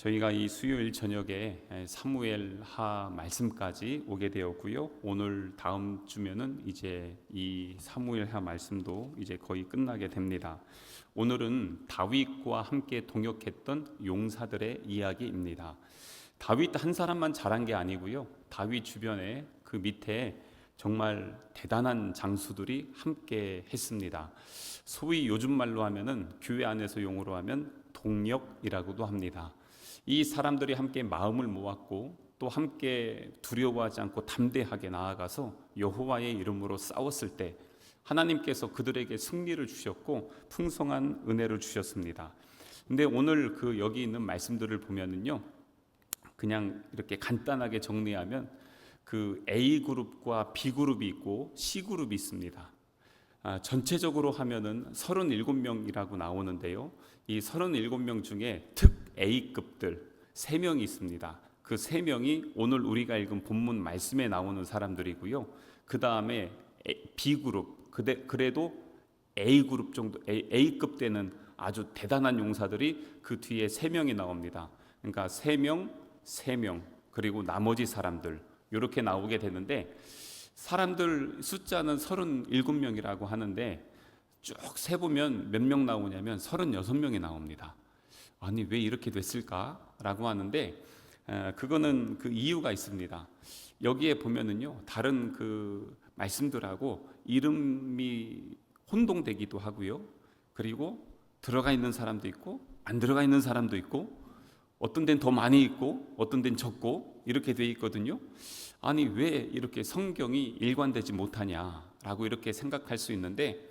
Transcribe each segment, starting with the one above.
저희가 이 수요일 저녁에 사무엘하 말씀까지 오게 되었고요. 오늘 다음 주면은 이제 이 사무엘하 말씀도 이제 거의 끝나게 됩니다. 오늘은 다윗과 함께 동역했던 용사들의 이야기입니다. 다윗 한 사람만 잘한 게 아니고요. 다윗 주변에 그 밑에 정말 대단한 장수들이 함께 했습니다. 소위 요즘 말로 하면은 교회 안에서 용어로 하면 동력이라고도 합니다. 이 사람들이 함께 마음을 모았고 또 함께 두려워하지 않고 담대하게 나아가서 여호와의 이름으로 싸웠을 때 하나님께서 그들에게 승리를 주셨고 풍성한 은혜를 주셨습니다. 근데 오늘 그 여기 있는 말씀들을 보면은요, 그냥 이렇게 간단하게 정리하면 그 A그룹과 B그룹이 있고 C그룹이 있습니다. 전체적으로 하면은 37명이라고 나오는데요. 이 37명 중에 특 A급들 3명이 있습니다. 그 3명이 오늘 우리가 읽은 본문 말씀에 나오는 사람들이고요. 그 다음에 B그룹, 그래도 A그룹 정도, A급 되는 아주 대단한 용사들이 그 뒤에 3명이 나옵니다. 그러니까 3명, 3명, 그리고 나머지 사람들 이렇게 나오게 되는데, 사람들 숫자는 37명이라고 하는데 쭉 세보면 몇 명 나오냐면 36명이 나옵니다. 아니 왜 이렇게 됐을까라고 하는데 그거는 그 이유가 있습니다. 여기에 보면은요, 다른 그 말씀들하고 이름이 혼동되기도 하고요. 그리고 들어가 있는 사람도 있고 안 들어가 있는 사람도 있고 어떤 데는 더 많이 있고 어떤 데는 적고 이렇게 돼 있거든요. 아니 왜 이렇게 성경이 일관되지 못하냐라고 이렇게 생각할 수 있는데,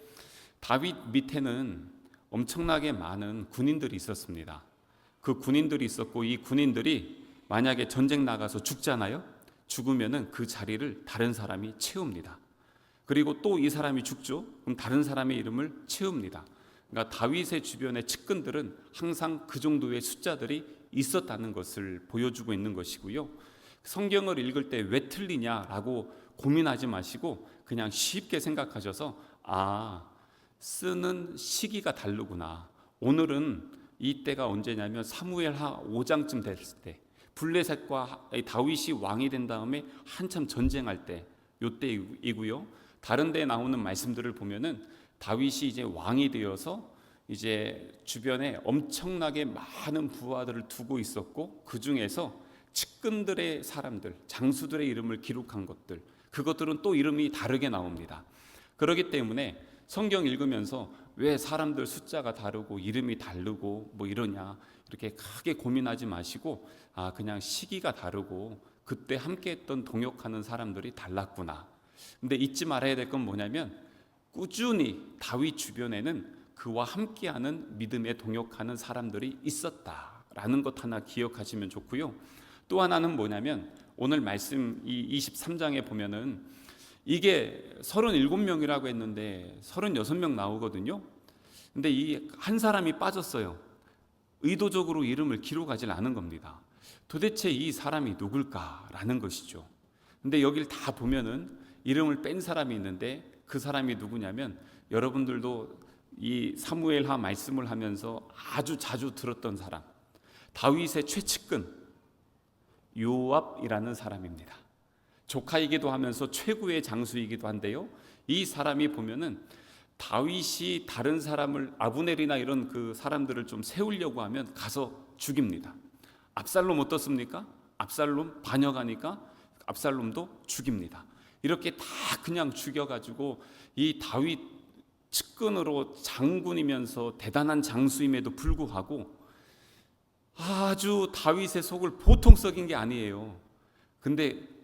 다윗 밑에는 엄청나게 많은 군인들이 있었습니다. 그 군인들이 있었고 이 군인들이 만약에 전쟁 나가서 죽잖아요. 죽으면은 그 자리를 다른 사람이 채웁니다. 그리고 또 이 사람이 죽죠. 그럼 다른 사람의 이름을 채웁니다. 그러니까 다윗의 주변의 측근들은 항상 그 정도의 숫자들이 있었다는 것을 보여주고 있는 것이고요. 성경을 읽을 때 왜 틀리냐라고 고민하지 마시고 그냥 쉽게 생각하셔서 쓰는 시기가 다르구나. 오늘은 이때가 언제냐면 사무엘하 5장쯤 됐을 때, 블레셋과 다윗이 왕이 된 다음에 한참 전쟁할 때 요때이고요. 다른 데 나오는 말씀들을 보면은 다윗이 이제 왕이 되어서 이제 주변에 엄청나게 많은 부하들을 두고 있었고, 그 중에서 측근들의 사람들, 장수들의 이름을 기록한 것들, 그것들은 또 이름이 다르게 나옵니다. 그렇기 때문에 성경 읽으면서 왜 사람들 숫자가 다르고 이름이 다르고 뭐 이러냐 이렇게 크게 고민하지 마시고 그냥 시기가 다르고 그때 함께 했던 동역하는 사람들이 달랐구나. 근데 잊지 말아야 될 건 뭐냐면, 꾸준히 다윗 주변에는 그와 함께하는 믿음에 동역하는 사람들이 있었다라는 것 하나 기억하시면 좋고요. 또 하나는 뭐냐면, 오늘 말씀 이 23장에 보면은 이게 37명이라고 했는데 36명 나오거든요. 근데 이 한 사람이 빠졌어요. 의도적으로 이름을 기록하지 않은 겁니다. 도대체 이 사람이 누굴까라는 것이죠. 근데 여길 다 보면은 이름을 뺀 사람이 있는데, 그 사람이 누구냐면 여러분들도 이 사무엘하 말씀을 하면서 아주 자주 들었던 사람, 다윗의 최측근 요압이라는 사람입니다. 조카이기도 하면서 최고의 장수이기도 한데요, 이 사람이 보면은 다윗이 다른 사람을, 아브넬이나 이런 그 사람들을 좀 세우려고 하면 가서 죽입니다. 압살롬 어떻습니까? 압살롬 반역하니까 압살롬도 죽입니다. 이렇게 다 그냥 죽여가지고 이 다윗 측근으로 장군이면서 대단한 장수임에도 불구하고 아주 다윗의 속을 보통 썩인 게 아니에요. 근데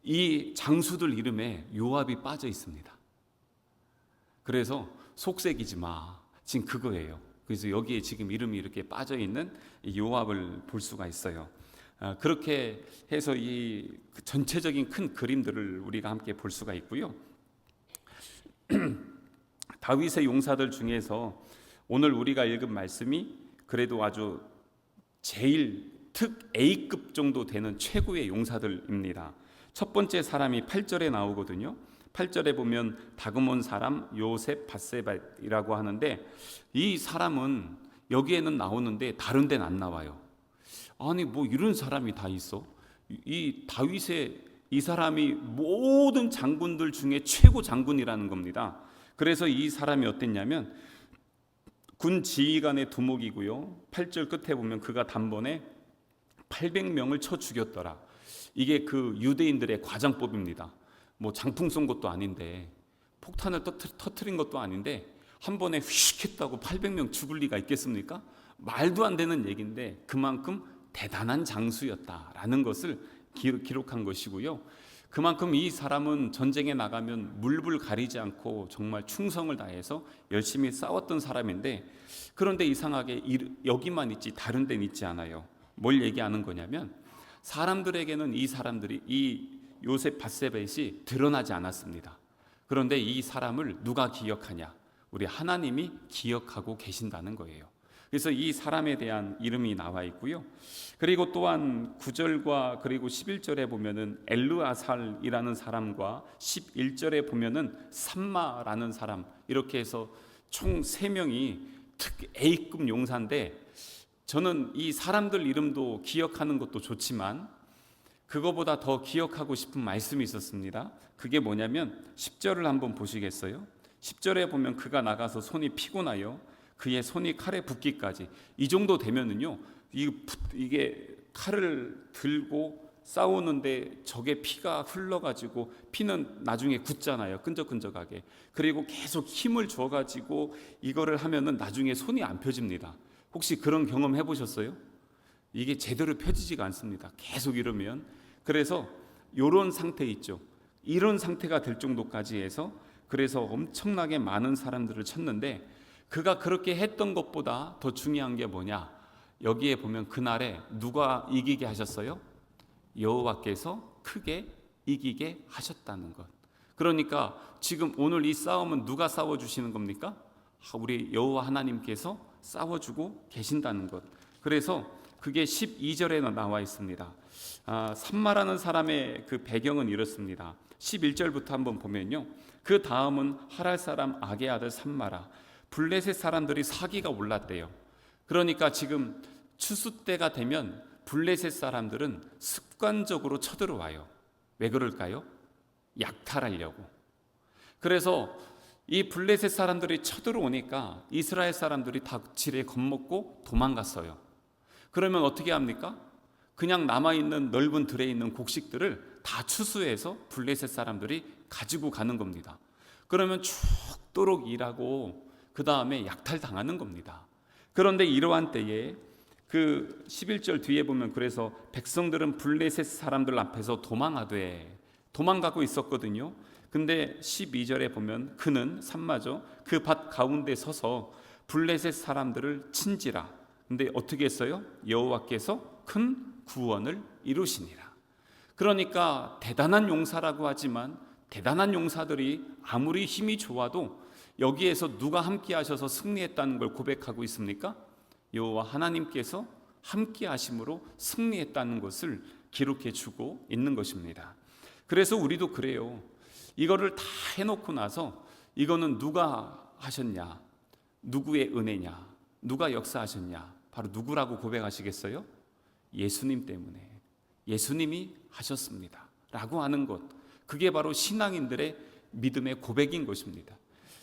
이 장수들 이름에 요압이 빠져 있습니다. 그래서 속색이지 마, 지금 그거예요. 그래서 여기에 지금 이름이 이렇게 빠져 있는 요압을 볼 수가 있어요. 그렇게 해서 이 전체적인 큰 그림들을 우리가 함께 볼 수가 있고요. 다윗의 용사들 중에서 오늘 우리가 읽은 말씀이 그래도 아주 제일 특 A급 정도 되는 최고의 용사들입니다. 첫 번째 사람이 8절에 나오거든요. 8절에 보면 다그몬 사람 요셉 밧세바이라고 하는데, 이 사람은 여기에는 나오는데 다른 데는 안 나와요. 아니 뭐 이런 사람이 다 있어? 이 다윗의 이 사람이 모든 장군들 중에 최고 장군이라는 겁니다. 그래서 이 사람이 어땠냐면 군 지휘관의 두목이고요. 8절 끝에 보면 그가 단번에 800명을 쳐 죽였더라. 이게 그 유대인들의 과장법입니다. 뭐 장풍 쏜 것도 아닌데, 폭탄을 터트린 것도 아닌데 한 번에 휙 했다고 800명 죽을 리가 있겠습니까? 말도 안 되는 얘기인데 그만큼 대단한 장수였다라는 것을 기록한 것이고요. 그만큼 이 사람은 전쟁에 나가면 물불 가리지 않고 정말 충성을 다해서 열심히 싸웠던 사람인데, 그런데 이상하게 여기만 있지 다른 데는 있지 않아요. 뭘 얘기하는 거냐면 사람들에게는 이 사람들이 이 요셉 밧세벳이 드러나지 않았습니다. 그런데 이 사람을 누가 기억하냐? 우리 하나님이 기억하고 계신다는 거예요. 그래서 이 사람에 대한 이름이 나와 있고요. 그리고 또한 9절과 그리고 11절에 보면은 엘르아살이라는 사람과 11절에 보면은 삼마라는 사람, 이렇게 해서 총 3명이 A급 용사인데, 저는 이 사람들 이름도 기억하는 것도 좋지만 그거보다 더 기억하고 싶은 말씀이 있었습니다. 그게 뭐냐면 10절을 한번 보시겠어요? 10절에 보면 그가 나가서 손이 피곤하여 그의 손이 칼에 붙기까지, 이 정도 되면은요, 이게 칼을 들고 싸우는데 저게 피가 흘러가지고, 피는 나중에 굳잖아요, 끈적끈적하게. 그리고 계속 힘을 줘가지고 이거를 하면은 나중에 손이 안 펴집니다. 혹시 그런 경험 해보셨어요? 이게 제대로 펴지지가 않습니다, 계속 이러면. 그래서 이런 상태 있죠, 이런 상태가 될 정도까지 해서, 그래서 엄청나게 많은 사람들을 쳤는데, 그가 그렇게 했던 것보다 더 중요한 게 뭐냐? 여기에 보면 그날에 누가 이기게 하셨어요? 여호와께서 크게 이기게 하셨다는 것. 그러니까 지금 오늘 이 싸움은 누가 싸워주시는 겁니까? 우리 여호와 하나님께서 싸워주고 계신다는 것. 그래서 그게 12절에 나와 있습니다. 삼마라는 사람의 그 배경은 이렇습니다. 11절부터 한번 보면요, 그 다음은 하랄 사람 악의 아들 삼마라. 블레셋 사람들이 사기가 올랐대요. 그러니까 지금 추수 때가 되면 블레셋 사람들은 습관적으로 쳐들어와요. 왜 그럴까요? 약탈하려고. 그래서 이 블레셋 사람들이 쳐들어오니까 이스라엘 사람들이 다 지레 겁먹고 도망갔어요. 그러면 어떻게 합니까? 그냥 남아있는 넓은 들에 있는 곡식들을 다 추수해서 블레셋 사람들이 가지고 가는 겁니다. 그러면 죽도록 일하고 그 다음에 약탈당하는 겁니다. 그런데 이러한 때에 그 11절 뒤에 보면, 그래서 백성들은 블레셋 사람들 앞에서 도망가고 있었거든요. 근데 12절에 보면 그는 삼마죠, 그 밭 가운데 서서 블레셋 사람들을 친지라. 근데 어떻게 했어요? 여호와께서 큰 구원을 이루시니라. 그러니까 대단한 용사라고 하지만 대단한 용사들이 아무리 힘이 좋아도 여기에서 누가 함께 하셔서 승리했다는 걸 고백하고 있습니까? 여호와 하나님께서 함께 하심으로 승리했다는 것을 기록해 주고 있는 것입니다. 그래서 우리도 그래요. 이거를 다 해놓고 나서 이거는 누가 하셨냐, 누구의 은혜냐, 누가 역사하셨냐, 바로 누구라고 고백하시겠어요? 예수님 때문에, 예수님이 하셨습니다 라고 하는 것, 그게 바로 신앙인들의 믿음의 고백인 것입니다.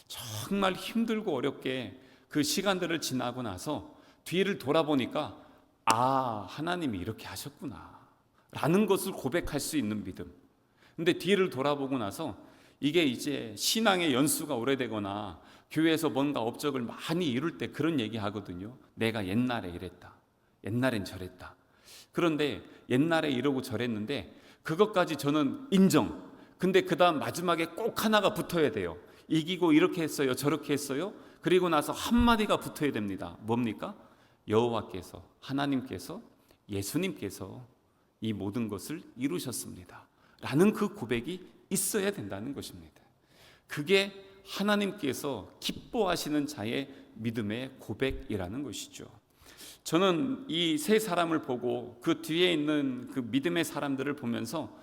정말 힘들고 어렵게 그 시간들을 지나고 나서 뒤를 돌아보니까 하나님이 이렇게 하셨구나 라는 것을 고백할 수 있는 믿음. 근데 뒤를 돌아보고 나서 이게 이제 신앙의 연수가 오래되거나 교회에서 뭔가 업적을 많이 이룰 때 그런 얘기 하거든요. 내가 옛날에 이랬다, 옛날엔 저랬다. 그런데 옛날에 이러고 저랬는데 그것까지 저는 인정. 근데 그 다음 마지막에 꼭 하나가 붙어야 돼요. 이기고 이렇게 했어요, 저렇게 했어요. 그리고 나서 한마디가 붙어야 됩니다. 뭡니까? 여호와께서, 하나님께서, 예수님께서 이 모든 것을 이루셨습니다 라는 그 고백이 있어야 된다는 것입니다. 그게 하나님께서 기뻐하시는 자의 믿음의 고백이라는 것이죠. 저는 이 세 사람을 보고 그 뒤에 있는 그 믿음의 사람들을 보면서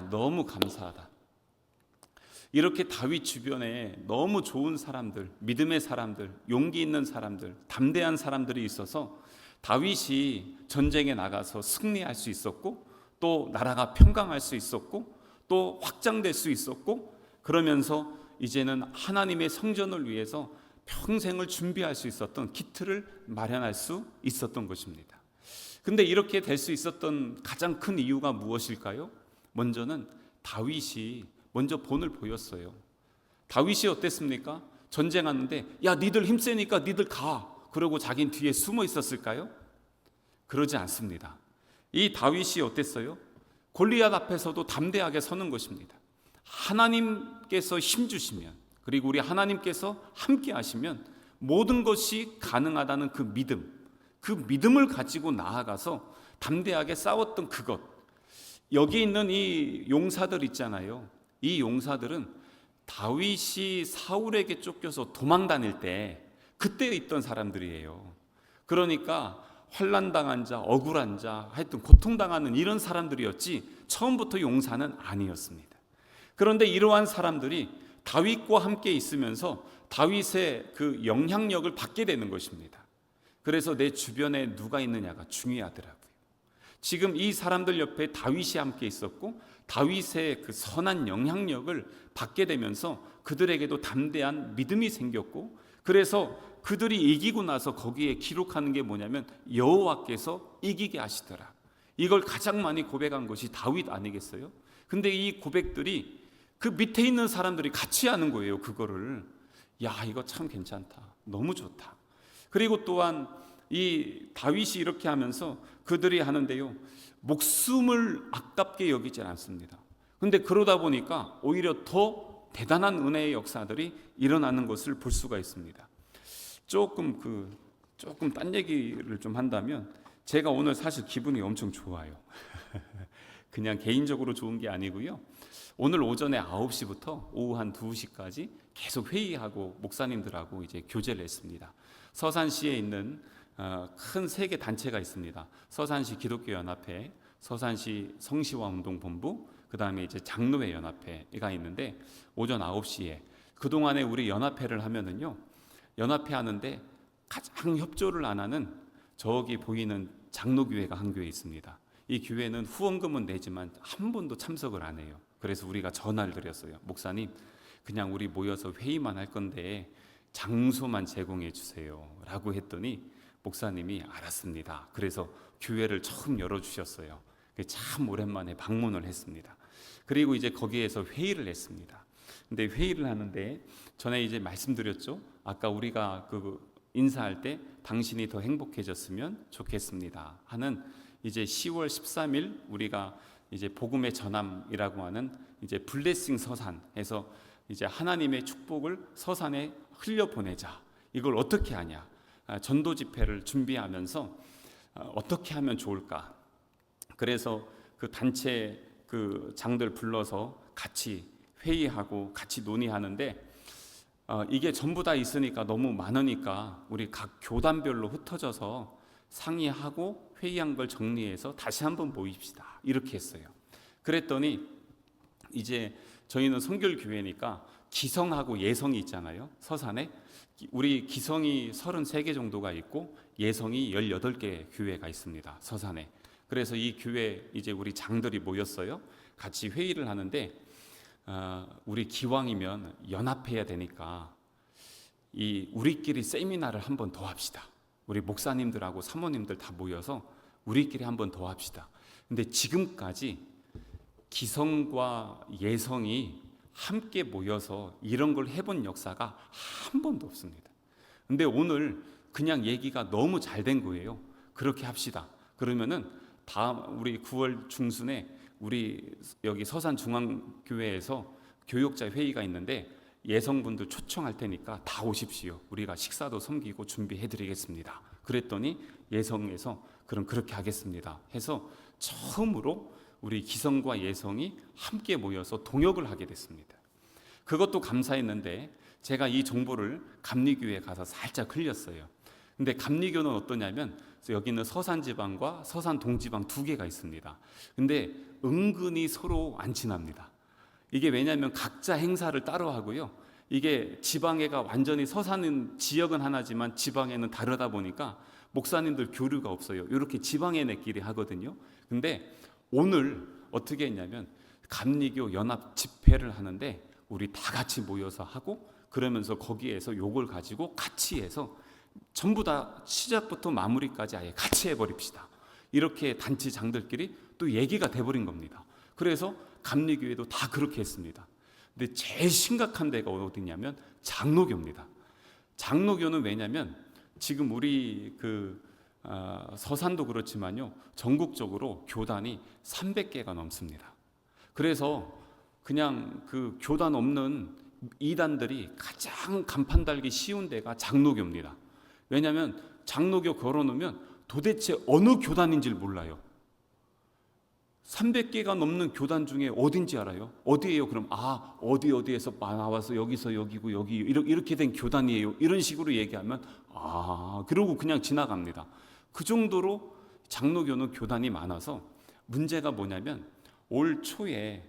너무 감사하다. 이렇게 다윗 주변에 너무 좋은 사람들, 믿음의 사람들, 용기 있는 사람들, 담대한 사람들이 있어서 다윗이 전쟁에 나가서 승리할 수 있었고, 또 나라가 평강할 수 있었고, 또 확장될 수 있었고, 그러면서 이제는 하나님의 성전을 위해서 평생을 준비할 수 있었던 기틀을 마련할 수 있었던 것입니다. 근데 이렇게 될 수 있었던 가장 큰 이유가 무엇일까요? 먼저는 다윗이 먼저 본을 보였어요. 다윗이 어땠습니까? 전쟁하는데 야 니들 힘세니까 니들 가, 그러고 자기는 뒤에 숨어 있었을까요? 그러지 않습니다. 이 다윗이 어땠어요? 골리앗 앞에서도 담대하게 서는 것입니다. 하나님께서 힘주시면, 그리고 우리 하나님께서 함께 하시면 모든 것이 가능하다는 그 믿음을 가지고 나아가서 담대하게 싸웠던 그것. 여기 있는 이 용사들 있잖아요. 이 용사들은 다윗이 사울에게 쫓겨서 도망 다닐 때 그때 있던 사람들이에요. 그러니까 환난당한 자, 억울한 자, 하여튼 고통당하는 이런 사람들이었지 처음부터 용사는 아니었습니다. 그런데 이러한 사람들이 다윗과 함께 있으면서 다윗의 그 영향력을 받게 되는 것입니다. 그래서 내 주변에 누가 있느냐가 중요하더라고요. 지금 이 사람들 옆에 다윗이 함께 있었고, 다윗의 그 선한 영향력을 받게 되면서 그들에게도 담대한 믿음이 생겼고, 그래서 그들이 이기고 나서 거기에 기록하는 게 뭐냐면 여호와께서 이기게 하시더라. 이걸 가장 많이 고백한 것이 다윗 아니겠어요? 근데 이 고백들이 그 밑에 있는 사람들이 같이 하는 거예요. 그거를 야 이거 참 괜찮다, 너무 좋다. 그리고 또한 이 다윗이 이렇게 하면서 그들이 하는데요, 목숨을 아깝게 여기지 않습니다. 근데 그러다 보니까 오히려 더 대단한 은혜의 역사들이 일어나는 것을 볼 수가 있습니다. 조금 딴 얘기를 좀 한다면, 제가 오늘 사실 기분이 엄청 좋아요. 그냥 개인적으로 좋은 게 아니고요. 오늘 오전에 9시부터 오후 한 2시까지 계속 회의하고 목사님들하고 이제 교제를 했습니다. 서산시에 있는 큰 3개 단체가 있습니다. 서산시 기독교연합회, 서산시 성시화운동본부, 그 다음에 이제 장로회 연합회가 있는데, 오전 9시에 그동안에 우리 연합회를 하면은요, 연합회 하는데 가장 협조를 안 하는 저기 보이는 장로교회가 한 교회 있습니다. 이 교회는 후원금은 내지만 한 번도 참석을 안 해요. 그래서 우리가 전화를 드렸어요. 목사님, 그냥 우리 모여서 회의만 할 건데 장소만 제공해 주세요 라고 했더니 목사님이 알았습니다. 그래서 교회를 처음 열어주셨어요. 참 오랜만에 방문을 했습니다. 그리고 이제 거기에서 회의를 했습니다. 근데 회의를 하는데 전에 이제 말씀드렸죠. 아까 우리가 인사할 때 당신이 더 행복해졌으면 좋겠습니다 하는, 이제 10월 13일 우리가 이제 복음의 전함이라고 하는 이제 블레싱 서산에서 이제 하나님의 축복을 서산에 흘려 보내자. 이걸 어떻게 하냐? 전도 집회를 준비하면서 어떻게 하면 좋을까? 그래서 그 단체 그 장들 불러서 같이 회의하고 같이 논의하는데, 이게 전부 다 있으니까 너무 많으니까 우리 각 교단별로 흩어져서 상의하고 회의한 걸 정리해서 다시 한번 모입시다 이렇게 했어요. 그랬더니 이제 저희는 성결교회니까 기성하고 예성이 있잖아요. 서산에 우리 기성이 33개 정도가 있고 예성이 18개 교회가 있습니다. 서산에. 그래서 이 교회 이제 우리 장들이 모였어요. 같이 회의를 하는데 우리 기왕이면 연합해야 되니까 우리끼리 세미나를 한 번 더 합시다. 우리 목사님들하고 사모님들 다 모여서 우리끼리 한 번 더 합시다. 근데 지금까지 기성과 예성이 함께 모여서 이런 걸 해본 역사가 한 번도 없습니다. 근데 오늘 그냥 얘기가 너무 잘 된 거예요. 그렇게 합시다. 그러면은 다음 우리 9월 중순에 우리 여기 서산중앙교회에서 교역자 회의가 있는데 예성분들 초청할 테니까 다 오십시오. 우리가 식사도 섬기고 준비해 드리겠습니다. 그랬더니 예성에서 그럼 그렇게 하겠습니다 해서 처음으로 우리 기성과 예성이 함께 모여서 동역을 하게 됐습니다. 그것도 감사했는데 제가 이 정보를 감리교회에 가서 살짝 흘렸어요. 근데 감리교는 어떠냐면 여기는 서산지방과 서산동지방 2개가 있습니다. 근데 은근히 서로 안 친합니다. 이게 왜냐하면 각자 행사를 따로 하고요. 이게 지방회가 완전히 서사는 지역은 하나지만 지방회는 다르다 보니까 목사님들 교류가 없어요. 이렇게 지방회네끼리 하거든요. 근데 오늘 어떻게 했냐면 감리교 연합 집회를 하는데 우리 다 같이 모여서 하고, 그러면서 거기에서 요걸 가지고 같이 해서 전부 다 시작부터 마무리까지 아예 같이 해버립시다. 이렇게 단체장들끼리 또 얘기가 돼버린 겁니다. 그래서 감리교회도 다 그렇게 했습니다. 근데 제일 심각한 데가 어디냐면 장로교입니다. 장로교는 왜냐면 지금 우리 서산도 그렇지만요, 전국적으로 교단이 300개가 넘습니다. 그래서 그냥 그 교단 없는 이단들이 가장 간판 달기 쉬운 데가 장로교입니다. 왜냐하면 장로교 걸어놓으면 도대체 어느 교단인지를 몰라요. 300개가 넘는 교단 중에 어딘지 알아요? 어디예요? 그럼 어디에서 나와서 여기서 여기고 여기 이렇게 된 교단이에요. 이런 식으로 얘기하면 그러고 그냥 지나갑니다. 그 정도로 장로교는 교단이 많아서 문제가 뭐냐면 올 초에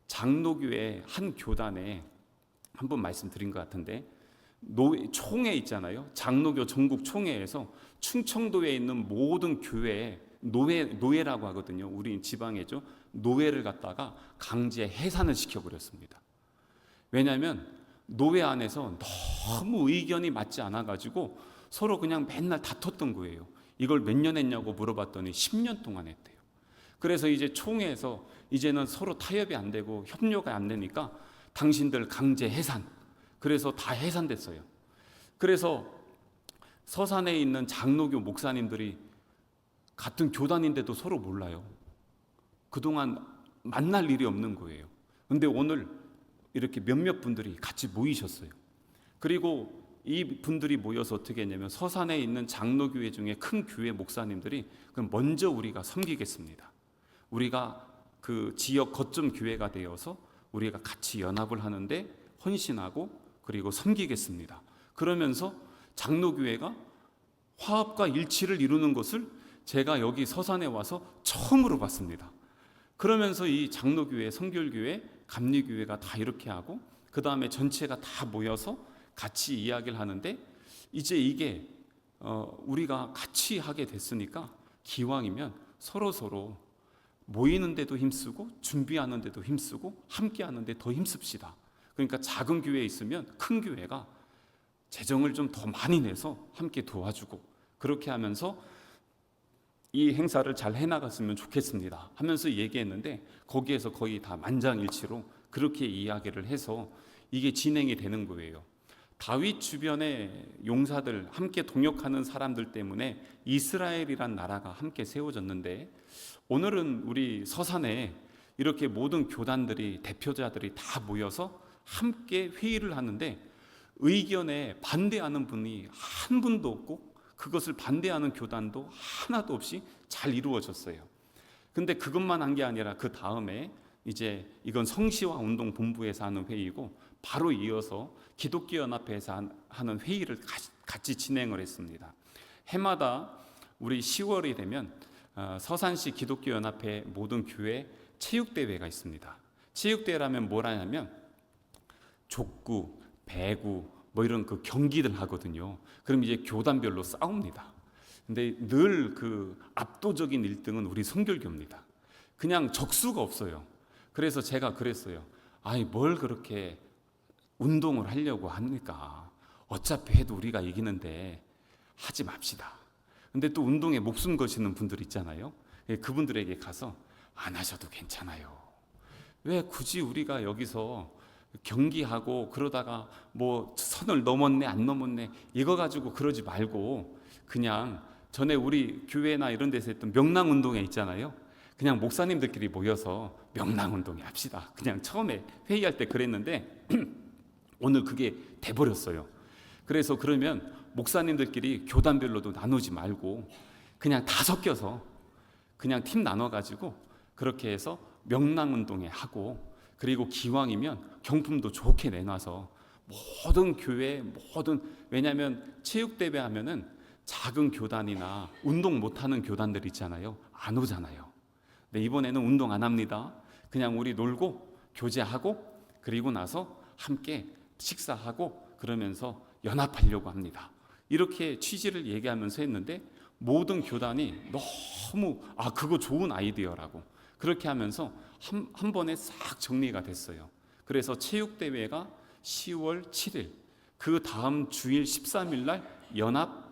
장로교의 한 교단에 한번 말씀드린 것 같은데 총회 있잖아요. 장로교 전국 총회에서 충청도에 있는 모든 교회에 노예라고 하거든요. 우리 지방에죠. 노예를 갖다가 강제 해산을 시켜버렸습니다. 왜냐하면 노예 안에서 너무 의견이 맞지 않아가지고 서로 그냥 맨날 다퉜던 거예요. 이걸 몇 년 했냐고 물어봤더니 10년 동안 했대요. 그래서 이제 총회에서 이제는 서로 타협이 안 되고 협력이 안 되니까 당신들 강제 해산. 그래서 다 해산됐어요. 그래서 서산에 있는 장로교 목사님들이 같은 교단인데도 서로 몰라요. 그동안 만날 일이 없는 거예요. 근데 오늘 이렇게 몇몇 분들이 같이 모이셨어요. 그리고 이 분들이 모여서 어떻게 했냐면 서산에 있는 장로교회 중에 큰 교회 목사님들이 그럼 먼저 우리가 섬기겠습니다. 우리가 그 지역 거점 교회가 되어서 우리가 같이 연합을 하는데 헌신하고 그리고 섬기겠습니다. 그러면서 장로교회가 화합과 일치를 이루는 것을 제가 여기 서산에 와서 처음으로 봤습니다. 그러면서 이 장로교회, 성결교회, 감리교회가 다 이렇게 하고 그 다음에 전체가 다 모여서 같이 이야기를 하는데 이제 이게 우리가 같이 하게 됐으니까 기왕이면 서로 모이는 데도 힘쓰고 준비하는 데도 힘쓰고 함께 하는데 더 힘씁시다. 그러니까 작은 교회에 있으면 큰 교회가 재정을 좀 더 많이 내서 함께 도와주고 그렇게 하면서 이 행사를 잘 해나갔으면 좋겠습니다 하면서 얘기했는데 거기에서 거의 다 만장일치로 그렇게 이야기를 해서 이게 진행이 되는 거예요. 다윗 주변의 용사들, 함께 동역하는 사람들 때문에 이스라엘이란 나라가 함께 세워졌는데 오늘은 우리 서산에 이렇게 모든 교단들이, 대표자들이 다 모여서 함께 회의를 하는데 의견에 반대하는 분이 한 분도 없고 그것을 반대하는 교단도 하나도 없이 잘 이루어졌어요. 근데 그것만 한 게 아니라 그 다음에 이제 이건 성시화 운동 본부에서 하는 회의고 바로 이어서 기독교 연합회에서 하는 회의를 같이 진행을 했습니다. 해마다 우리 10월이 되면 서산시 기독교 연합회 모든 교회 체육대회가 있습니다. 체육대회라면 뭘 하냐면 족구, 배구 뭐 이런 그 경기들 하거든요. 그럼 이제 교단별로 싸웁니다. 근데 늘 그 압도적인 1등은 우리 성결교입니다. 그냥 적수가 없어요. 그래서 제가 그랬어요. 뭘 그렇게 운동을 하려고 합니까? 어차피 해도 우리가 이기는데 하지 맙시다. 근데 또 운동에 목숨 거시는 분들 있잖아요. 그분들에게 가서 안 하셔도 괜찮아요. 왜 굳이 우리가 여기서 경기하고 그러다가 뭐 선을 넘었네 안 넘었네 이거 가지고 그러지 말고 그냥 전에 우리 교회나 이런 데서 했던 명랑운동회 있잖아요. 그냥 목사님들끼리 모여서 명랑운동회 합시다. 그냥 처음에 회의할 때 그랬는데 오늘 그게 돼버렸어요. 그래서 그러면 목사님들끼리 교단별로도 나누지 말고 그냥 다 섞여서 그냥 팀 나눠가지고 그렇게 해서 명랑운동회 하고 그리고 기왕이면 경품도 좋게 내놔서 모든 교회 왜냐하면 체육대회 하면은 작은 교단이나 운동 못하는 교단들 있잖아요. 안 오잖아요. 근데 이번에는 운동 안 합니다. 그냥 우리 놀고 교제하고 그리고 나서 함께 식사하고 그러면서 연합하려고 합니다. 이렇게 취지를 얘기하면서 했는데 모든 교단이 너무 그거 좋은 아이디어라고 그렇게 하면서 한 번에 싹 정리가 됐어요. 그래서 체육대회가 10월 7일 그 다음 주일 13일 날 연합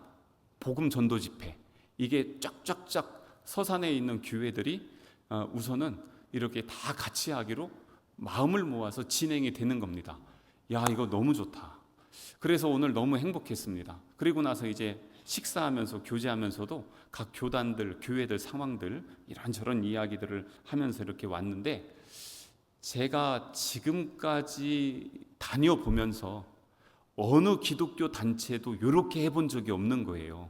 복음 전도 집회, 이게 쫙쫙쫙 서산에 있는 교회들이 우선은 이렇게 다 같이 하기로 마음을 모아서 진행이 되는 겁니다. 야, 이거 너무 좋다. 그래서 오늘 너무 행복했습니다. 그리고 나서 이제 식사하면서 교제하면서도 각 교단들, 교회들 상황들 이런저런 이야기들을 하면서 이렇게 왔는데, 제가 지금까지 다녀보면서 어느 기독교 단체도 이렇게 해본 적이 없는 거예요.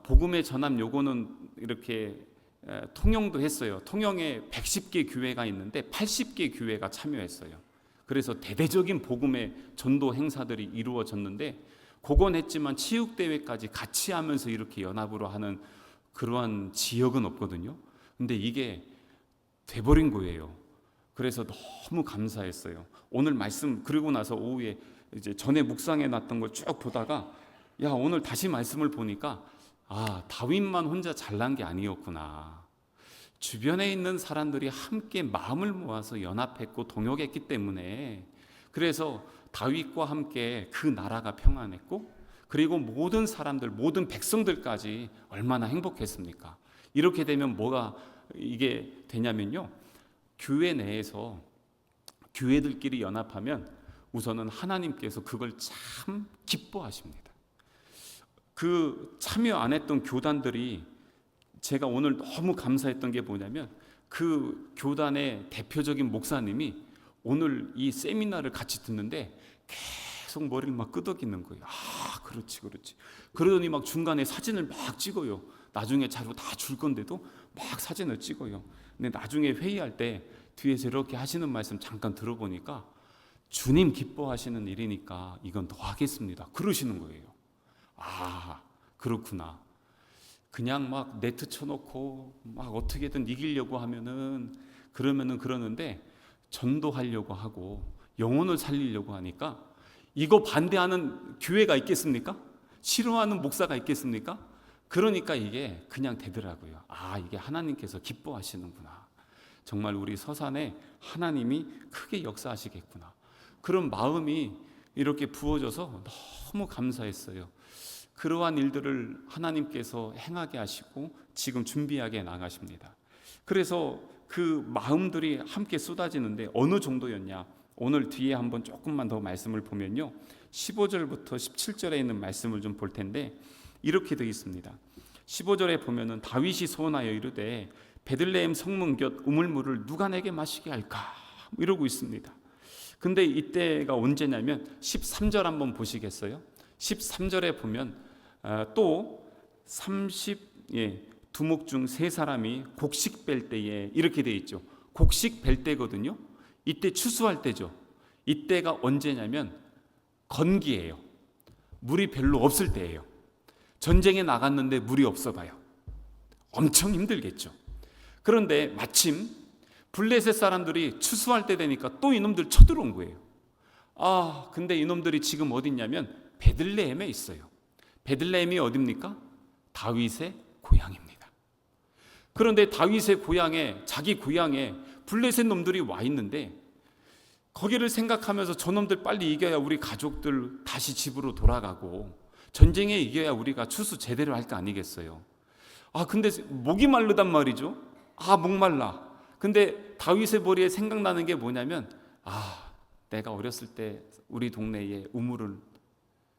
복음의 전함 요거는 이렇게 통영도 했어요. 통영에 110개 교회가 있는데 80개 교회가 참여했어요. 그래서 대대적인 복음의 전도 행사들이 이루어졌는데, 그건 했지만 체육대회까지 같이 하면서 이렇게 연합으로 하는 그러한 지역은 없거든요. 근데 이게 돼버린 거예요. 그래서 너무 감사했어요. 오늘 말씀 그리고 나서 오후에 이제 전에 묵상해 놨던 걸 쭉 보다가 오늘 다시 말씀을 보니까 다윗만 혼자 잘난 게 아니었구나. 주변에 있는 사람들이 함께 마음을 모아서 연합했고 동역했기 때문에, 그래서 다윗과 함께 그 나라가 평안했고, 그리고 모든 사람들, 모든 백성들까지 얼마나 행복했습니까? 이렇게 되면 뭐가 이게 되냐면요, 교회 내에서 교회들끼리 연합하면 우선은 하나님께서 그걸 참 기뻐하십니다. 그 참여 안 했던 교단들이, 제가 오늘 너무 감사했던 게 뭐냐면, 그 교단의 대표적인 목사님이 오늘 이 세미나를 같이 듣는데 계속 머리를 막 끄덕이는 거예요. 그렇지. 그러더니 막 중간에 사진을 막 찍어요. 나중에 자료 다 줄 건데도 막 사진을 찍어요. 근데 나중에 회의할 때 뒤에서 이렇게 하시는 말씀 잠깐 들어보니까, 주님 기뻐하시는 일이니까 이건 더 하겠습니다, 그러시는 거예요. 그렇구나. 그냥 막 네트 쳐놓고 막 어떻게든 이기려고 하면은 그러는데, 전도하려고 하고 영혼을 살리려고 하니까 이거 반대하는 교회가 있겠습니까? 싫어하는 목사가 있겠습니까? 그러니까 이게 그냥 되더라고요. 이게 하나님께서 기뻐하시는구나. 정말 우리 서산에 하나님이 크게 역사하시겠구나. 그런 마음이 이렇게 부어져서 너무 감사했어요. 그러한 일들을 하나님께서 행하게 하시고 지금 준비하게 나가십니다. 그래서 그 마음들이 함께 쏟아지는데 어느 정도였냐? 오늘 뒤에 한번 조금만 더 말씀을 보면요, 15절부터 17절에 있는 말씀을 좀 볼 텐데, 이렇게 되어 있습니다. 15절에 보면은 다윗이 소원하여 이르되 베들레헴 성문 곁 우물물을 누가 내게 마시게 할까? 이러고 있습니다. 근데 이때가 언제냐면 13절 한번 보시겠어요? 13절에 보면 또 32목 중 3사람이 곡식 뺄 때에, 이렇게 되어 있죠. 곡식 뺄 때거든요. 이때 추수할 때죠. 이때가 언제냐면 건기예요. 물이 별로 없을 때예요. 전쟁에 나갔는데 물이 없어 봐요. 엄청 힘들겠죠. 그런데 마침 블레셋 사람들이 추수할 때 되니까 또 이놈들 쳐들어온 거예요. 근데 이놈들이 지금 어디 있냐면 베들레헴에 있어요. 베들레헴이 어디입니까? 다윗의 고향입니다. 그런데 다윗의 고향에, 자기 고향에 블레셋 놈들이 와 있는데, 거기를 생각하면서 저놈들 빨리 이겨야 우리 가족들 다시 집으로 돌아가고, 전쟁에 이겨야 우리가 추수 제대로 할 거 아니겠어요. 근데 목이 마르단 말이죠. 목말라. 근데 다윗의 머리에 생각나는 게 뭐냐면, 내가 어렸을 때 우리 동네에 우물을,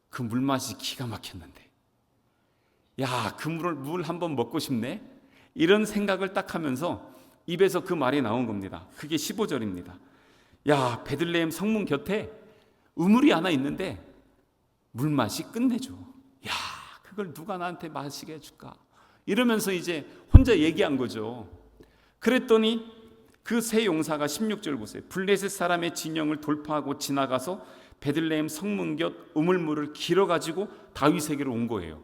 그 물맛이 기가 막혔는데, 그 물 한번 먹고 싶네? 이런 생각을 딱 하면서 입에서 그 말이 나온 겁니다. 그게 15절입니다. 베들레헴 성문 곁에 우물이 하나 있는데 물맛이 끝내줘. 그걸 누가 나한테 마시게 해줄까? 이러면서 이제 혼자 얘기한 거죠. 그랬더니 그 세 용사가 16절 보세요. 블레셋 사람의 진영을 돌파하고 지나가서 베들레헴 성문 곁 우물물을 길어가지고 다윗에게로 온 거예요.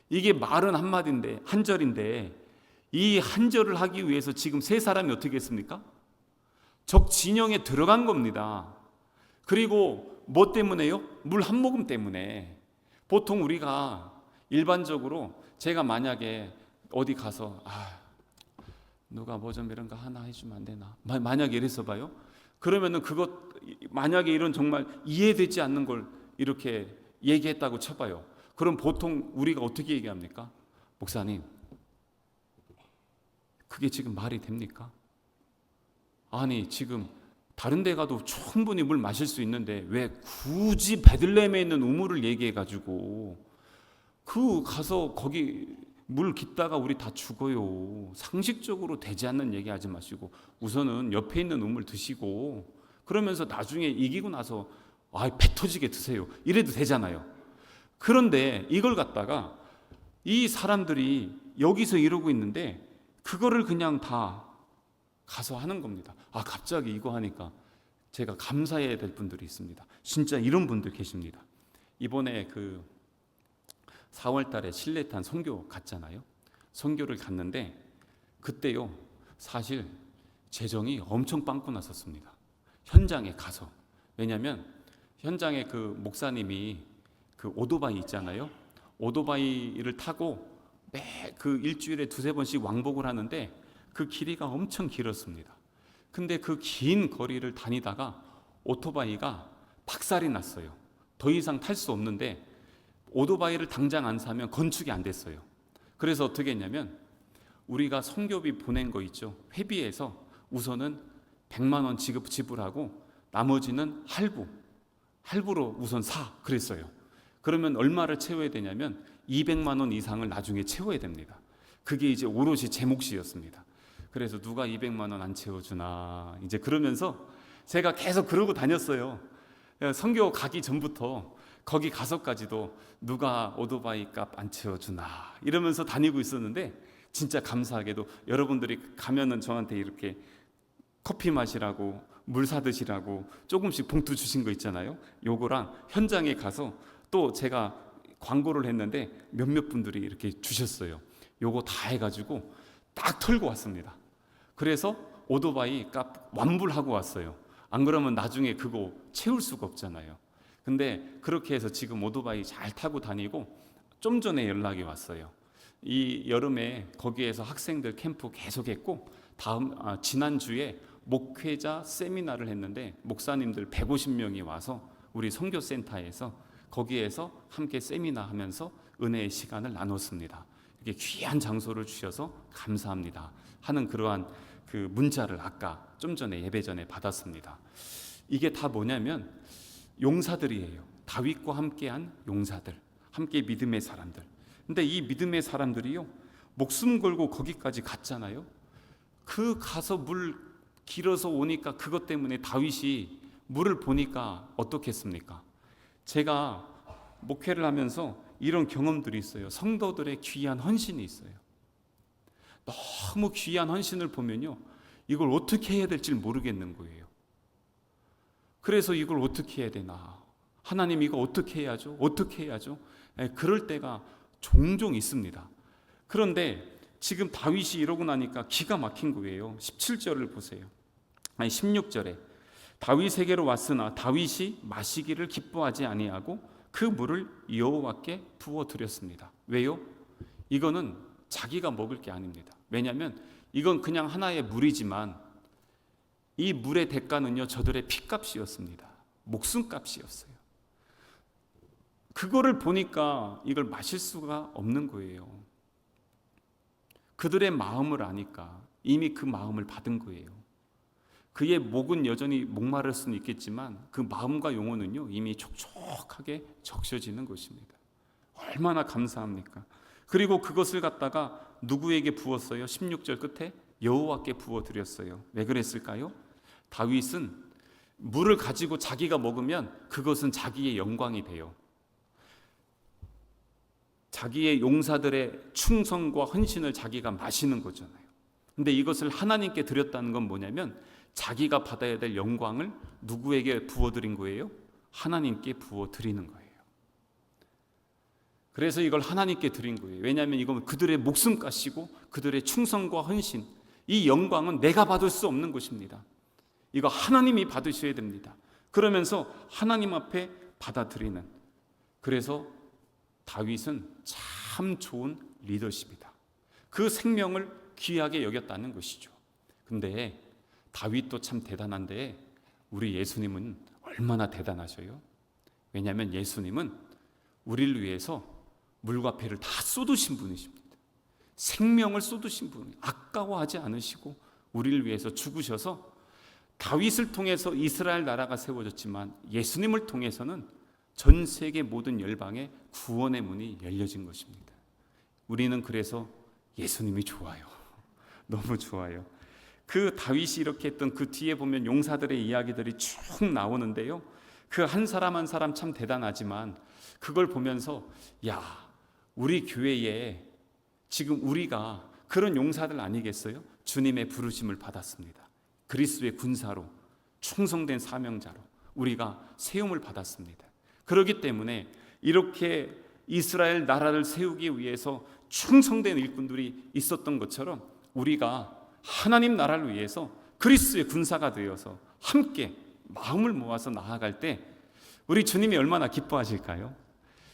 이게 말은 한마디인데, 한 절인데, 이 한 절을 하기 위해서 지금 세 사람이 어떻게 했습니까? 적 진영에 들어간 겁니다. 그리고 뭐 때문에요? 물 한 모금 때문에. 보통 우리가 일반적으로 제가 만약에 어디 가서 누가 뭐 좀 이런 거 하나 해주면 안 되나? 만약에 이래서 봐요. 그러면은 만약에 이런 정말 이해되지 않는 걸 이렇게 얘기했다고 쳐봐요. 그럼 보통 우리가 어떻게 얘기합니까? 목사님, 그게 지금 말이 됩니까? 아니 지금 다른 데 가도 충분히 물 마실 수 있는데 왜 굳이 베들레헴에 있는 우물을 얘기해가지고 가서 거기 물 깃다가 우리 다 죽어요. 상식적으로 되지 않는 얘기하지 마시고 우선은 옆에 있는 우물 드시고 그러면서 나중에 이기고 나서 배 터지게 드세요. 이래도 되잖아요. 그런데 이걸 갖다가 이 사람들이 여기서 이러고 있는데 그거를 그냥 다 가서 하는 겁니다. 갑자기 이거 하니까 제가 감사해야 될 분들이 있습니다. 진짜 이런 분들 계십니다. 이번에 4월 달에 실내탄 선교 갔잖아요. 선교를 갔는데 그때요 사실 재정이 엄청 빵꾸 났었습니다. 현장에 가서. 왜냐하면 현장에 목사님이 오토바이 있잖아요. 오토바이를 타고 일주일에 2-3번씩 왕복을 하는데 그 길이가 엄청 길었습니다. 근데 그 긴 거리를 다니다가 오토바이가 박살이 났어요. 더 이상 탈 수 없는데 오토바이를 당장 안 사면 건축이 안 됐어요. 그래서 어떻게 했냐면 우리가 선교비 보낸 거 있죠. 회비에서 우선은 100만 원 지불하고 나머지는 할부로 우선 그랬어요. 그러면 얼마를 채워야 되냐면 200만 원 이상을 나중에 채워야 됩니다. 그게 이제 오롯이 제 몫이었습니다. 그래서 누가 200만 원 안 채워주나 이제 그러면서 제가 계속 그러고 다녔어요. 선교 가기 전부터 거기 가서까지도 누가 오토바이 값 안 채워주나 이러면서 다니고 있었는데 진짜 감사하게도 여러분들이 가면은 저한테 이렇게 커피 마시라고 물 사드시라고 조금씩 봉투 주신 거 있잖아요. 요거랑 현장에 가서 또 제가 광고를 했는데 몇몇 분들이 이렇게 주셨어요. 요거 다 해가지고 딱 털고 왔습니다. 그래서 오토바이 값 완불하고 왔어요. 안 그러면 나중에 그거 채울 수가 없잖아요. 근데 그렇게 해서 지금 오토바이 잘 타고 다니고 좀 전에 연락이 왔어요. 이 여름에 거기에서 학생들 캠프 계속했고 지난주에 목회자 세미나를 했는데 목사님들 150명이 와서 우리 선교센터에서 거기에서 함께 세미나 하면서 은혜의 시간을 나눴습니다. 이렇게 귀한 장소를 주셔서 감사합니다 하는 그러한 문자를 아까 좀 전에 예배 전에 받았습니다. 이게 다 뭐냐면 용사들이에요. 다윗과 함께한 용사들, 함께 믿음의 사람들. 근데 이 믿음의 사람들이요 목숨 걸고 거기까지 갔잖아요. 가서 물 길어서 오니까 그것 때문에 다윗이 물을 보니까 어떻겠습니까? 제가 목회를 하면서 이런 경험들이 있어요. 성도들의 귀한 헌신이 있어요. 너무 귀한 헌신을 보면요 이걸 어떻게 해야 될지 모르겠는 거예요. 그래서 이걸 어떻게 해야 되나, 하나님 이거 어떻게 해야죠? 어떻게 해야죠? 그럴 때가 종종 있습니다. 그런데 지금 다윗이 이러고 나니까 기가 막힌 거예요. 17절을 보세요. 16절에 다윗에게로 왔으나 다윗이 마시기를 기뻐하지 아니하고 그 물을 여호와께 부어 드렸습니다. 왜요? 이거는 자기가 먹을 게 아닙니다. 왜냐하면 이건 그냥 하나의 물이지만 이 물의 대가는요 저들의 피값이었습니다. 목숨값이었어요. 그거를 보니까 이걸 마실 수가 없는 거예요. 그들의 마음을 아니까 이미 그 마음을 받은 거예요. 그의 목은 여전히 목마를 수는 있겠지만 그 마음과 영혼은요 이미 촉촉하게 적셔지는 것입니다. 얼마나 감사합니까? 그리고 그것을 갖다가 누구에게 부었어요? 16절 끝에 여호와께 부어 드렸어요. 왜 그랬을까요? 다윗은 물을 가지고 자기가 먹으면 그것은 자기의 영광이 돼요. 자기의 용사들의 충성과 헌신을 자기가 마시는 거잖아요. 근데 이것을 하나님께 드렸다는 건 뭐냐면 자기가 받아야 될 영광을 누구에게 부어드린 거예요? 하나님께 부어드리는 거예요. 그래서 이걸 하나님께 드린 거예요. 왜냐하면 이건 그들의 목숨값이고 그들의 충성과 헌신, 이 영광은 내가 받을 수 없는 것입니다. 이거 하나님이 받으셔야 됩니다. 그러면서 하나님 앞에 받아들이는, 그래서 다윗은 참 좋은 리더십이다. 그 생명을 귀하게 여겼다는 것이죠. 근데 다윗도 참 대단한데 우리 예수님은 얼마나 대단하셔요? 왜냐하면 예수님은 우리를 위해서 물과 피를 다 쏟으신 분이십니다. 생명을 쏟으신 분, 아까워하지 않으시고 우리를 위해서 죽으셔서 다윗을 통해서 이스라엘 나라가 세워졌지만 예수님을 통해서는 전 세계 모든 열방에 구원의 문이 열려진 것입니다. 우리는 그래서 예수님이 좋아요. 너무 좋아요. 그 다윗이 이렇게 했던 그 뒤에 보면 용사들의 이야기들이 쭉 나오는데요, 그 한 사람 한 사람 참 대단하지만 그걸 보면서 야, 우리 교회에 지금 우리가 그런 용사들 아니겠어요? 주님의 부르심을 받았습니다. 그리스도의 군사로, 충성된 사명자로 우리가 세움을 받았습니다. 그렇기 때문에 이렇게 이스라엘 나라를 세우기 위해서 충성된 일꾼들이 있었던 것처럼 우리가 하나님 나라를 위해서 그리스도의 군사가 되어서 함께 마음을 모아서 나아갈 때 우리 주님이 얼마나 기뻐하실까요?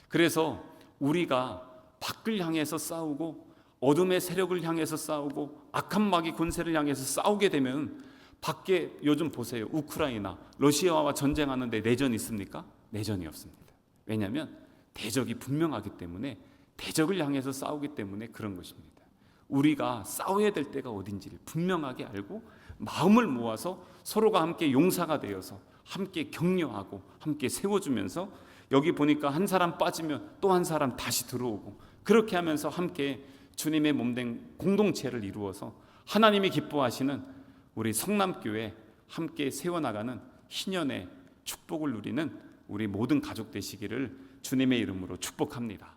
그래서 우리가 밖을 향해서 싸우고 어둠의 세력을 향해서 싸우고 악한 마귀 권세를 향해서 싸우게 되면 밖에 요즘 보세요. 우크라이나, 러시아와 전쟁하는데 내전 있습니까? 내전이 없습니다. 왜냐하면 대적이 분명하기 때문에, 대적을 향해서 싸우기 때문에 그런 것입니다. 우리가 싸워야 될 때가 어딘지를 분명하게 알고 마음을 모아서 서로가 함께 용사가 되어서 함께 격려하고 함께 세워주면서, 여기 보니까 한 사람 빠지면 또 한 사람 다시 들어오고, 그렇게 하면서 함께 주님의 몸된 공동체를 이루어서 하나님이 기뻐하시는 우리 성남교회 함께 세워나가는 희년의 축복을 누리는 우리 모든 가족 되시기를 주님의 이름으로 축복합니다.